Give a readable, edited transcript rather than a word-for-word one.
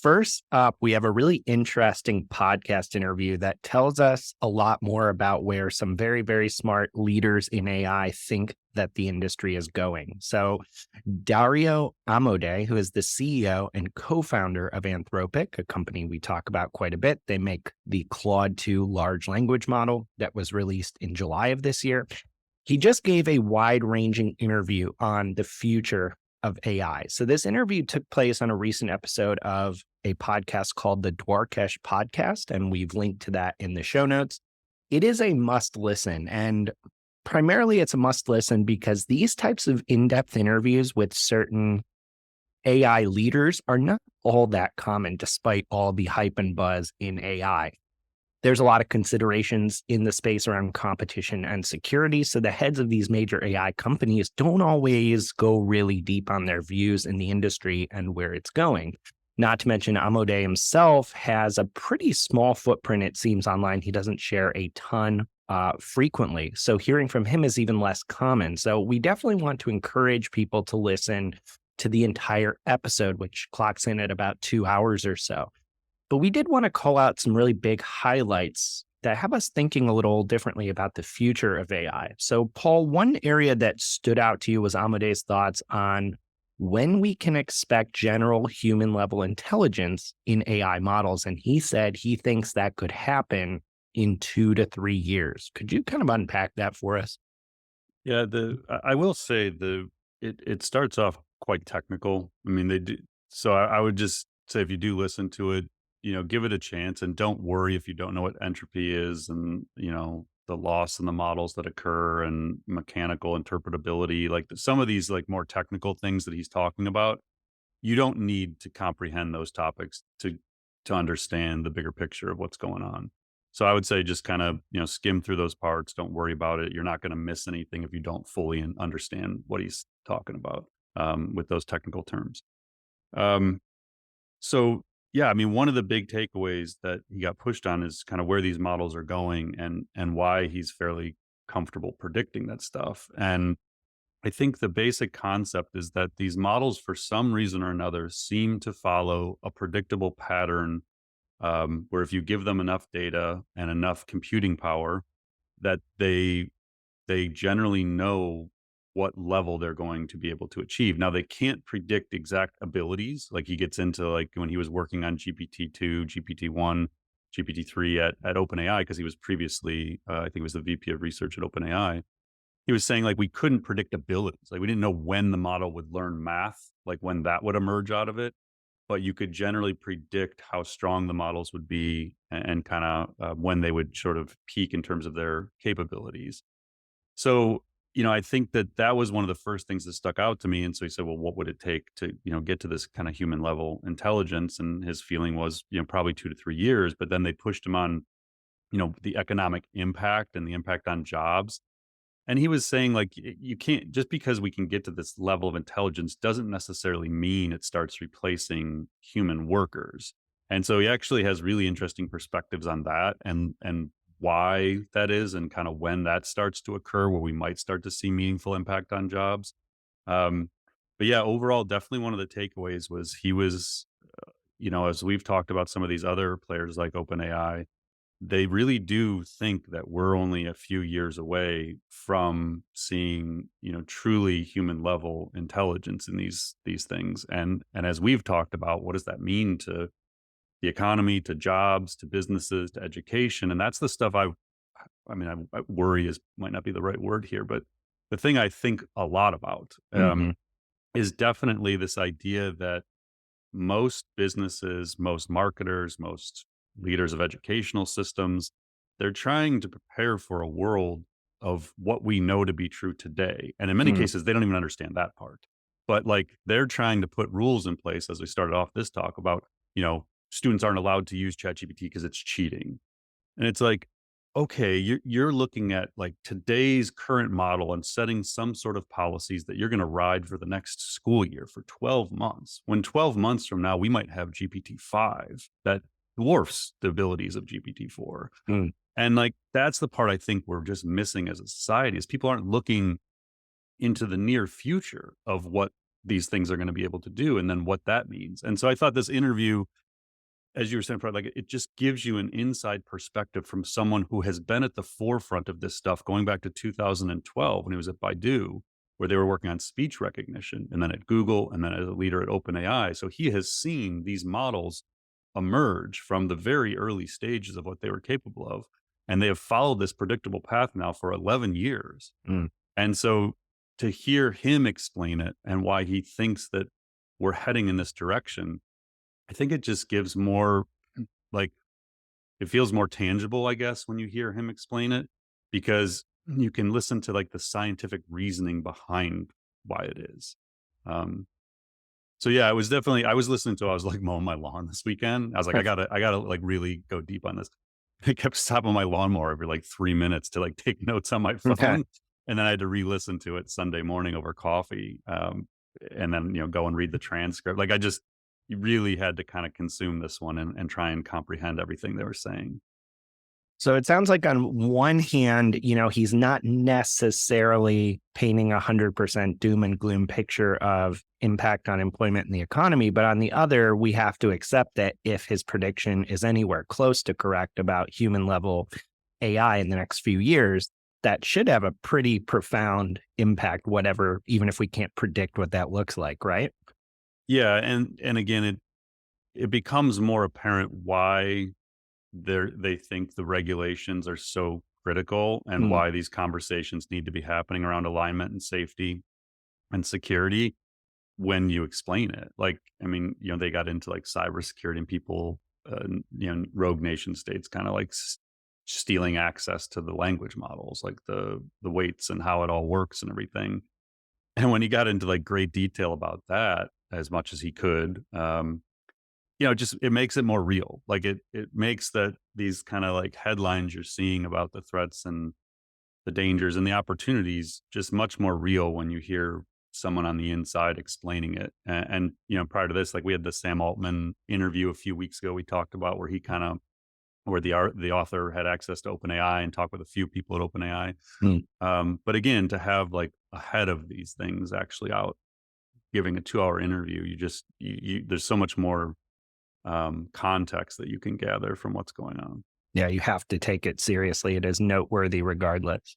First up, we have a really interesting podcast interview that tells us a lot more about where some very, very smart leaders in AI think that the industry is going. So, Dario Amodei, who is the CEO and co-founder of Anthropic, a company we talk about quite a bit. They make the Claude 2 large language model that was released in July of this year. He just gave a wide-ranging interview on the future of AI. So this interview took place on a recent episode of a podcast called the Dwarkesh Podcast, and we've linked to that in the show notes. It is a must listen, and primarily it's a must listen because these types of in-depth interviews with certain AI leaders are not all that common despite all the hype and buzz in AI. There's a lot of considerations in the space around competition and security. So the heads of these major AI companies don't always go really deep on their views in the industry and where it's going. Not to mention, Amodei himself has a pretty small footprint, it seems, online. He doesn't share a ton frequently. So hearing from him is even less common. So we definitely want to encourage people to listen to the entire episode, which clocks in at about 2 hours or so. But we did want to call out some really big highlights that have us thinking a little differently about the future of AI. So, Paul, one area that stood out to you was Amodei's thoughts on when we can expect general human level intelligence in AI models. And he said he thinks that could happen in 2 to 3 years. Could you kind of unpack that for us? Yeah, I will say it starts off quite technical. I mean, they do. So I would just say if you do listen to it, give it a chance and don't worry if you don't know what entropy is and, the loss in the models that occur and mechanical interpretability, like some of these like more technical things that he's talking about. You don't need to comprehend those topics to understand the bigger picture of what's going on. So I would say just kind of, skim through those parts. Don't worry about it. You're not going to miss anything if you don't fully understand what he's talking about with those technical terms. So yeah, I mean, one of the big takeaways that he got pushed on is kind of where these models are going and why he's fairly comfortable predicting that stuff. And I think the basic concept is that these models, for some reason or another, seem to follow a predictable pattern where if you give them enough data and enough computing power, that they generally know what level they're going to be able to achieve. Now, they can't predict exact abilities. Like he gets into like when he was working on GPT-2, GPT-1, GPT-3 at OpenAI, because he was previously, I think it was the VP of research at OpenAI. He was saying like we couldn't predict abilities. Like we didn't know when the model would learn math, like when that would emerge out of it. But you could generally predict how strong the models would be and kind of when they would sort of peak in terms of their capabilities. So, I think that was one of the first things that stuck out to me. And so he said, well, what would it take to, get to this kind of human level intelligence? And his feeling was, probably 2 to 3 years. But then they pushed him on, the economic impact and the impact on jobs. And he was saying, like, you can't, just because we can get to this level of intelligence doesn't necessarily mean it starts replacing human workers. And so he actually has really interesting perspectives on that and why that is and kind of when that starts to occur, where we might start to see meaningful impact on jobs. Um, but yeah, overall, definitely one of the takeaways was he was, as we've talked about some of these other players like OpenAI, they really do think that we're only a few years away from seeing, truly human level intelligence in these things. And as we've talked about, what does that mean to the economy, to jobs, to businesses, to education? And that's the stuff I worry is might not be the right word here, but the thing I think a lot about is definitely this idea that most businesses, most marketers, most leaders of educational systems, they're trying to prepare for a world of what we know to be true today. And in many cases, they don't even understand that part. But like they're trying to put rules in place, as we started off this talk about, students aren't allowed to use ChatGPT because it's cheating. And it's like, okay, you're looking at like today's current model and setting some sort of policies that you're going to ride for the next school year for 12 months. When 12 months from now, we might have GPT-5 that dwarfs the abilities of GPT-4. And like, that's the part I think we're just missing as a society is people aren't looking into the near future of what these things are going to be able to do and then what that means. And so I thought this interview as you were saying, Fred, like it just gives you an inside perspective from someone who has been at the forefront of this stuff going back to 2012 when he was at Baidu, where they were working on speech recognition, and then at Google, and then as a leader at OpenAI. So he has seen these models emerge from the very early stages of what they were capable of. And they have followed this predictable path now for 11 years. Mm. And so to hear him explain it and why he thinks that we're heading in this direction, I think it just gives more, like, it feels more tangible, I guess, when you hear him explain it, because you can listen to like the scientific reasoning behind why it is. Um, so yeah, it was definitely, I was listening to, I was like mowing my lawn this weekend. I was like, I gotta like really go deep on this. I kept stopping my lawnmower every like 3 minutes to like take notes on my Okay. phone. And then I had to re-listen to it Sunday morning over coffee. And then, go and read the transcript. Like you really had to kind of consume this one and try and comprehend everything they were saying. So it sounds like on one hand, he's not necessarily painting 100% doom and gloom picture of impact on employment and the economy. But on the other, we have to accept that if his prediction is anywhere close to correct about human level AI in the next few years, that should have a pretty profound impact, whatever, even if we can't predict what that looks like, right? Yeah. And again, it becomes more apparent why they think the regulations are so critical and Mm. why these conversations need to be happening around alignment and safety and security when you explain it. Like, I mean, they got into like cybersecurity and people, rogue nation states kind of like stealing access to the language models, like the weights and how it all works and everything. And when he got into like great detail about that as much as he could, just it makes it more real. Like it makes that these kind of like headlines you're seeing about the threats and the dangers and the opportunities just much more real when you hear someone on the inside explaining it. And prior to this, like we had the Sam Altman interview a few weeks ago we talked about where he kind of where the author had access to OpenAI and talked with a few people at OpenAI. Mm. But again, to have like a head of these things actually out giving a 2-hour interview, there's so much more context that you can gather from what's going on. Yeah, you have to take it seriously. It is noteworthy regardless.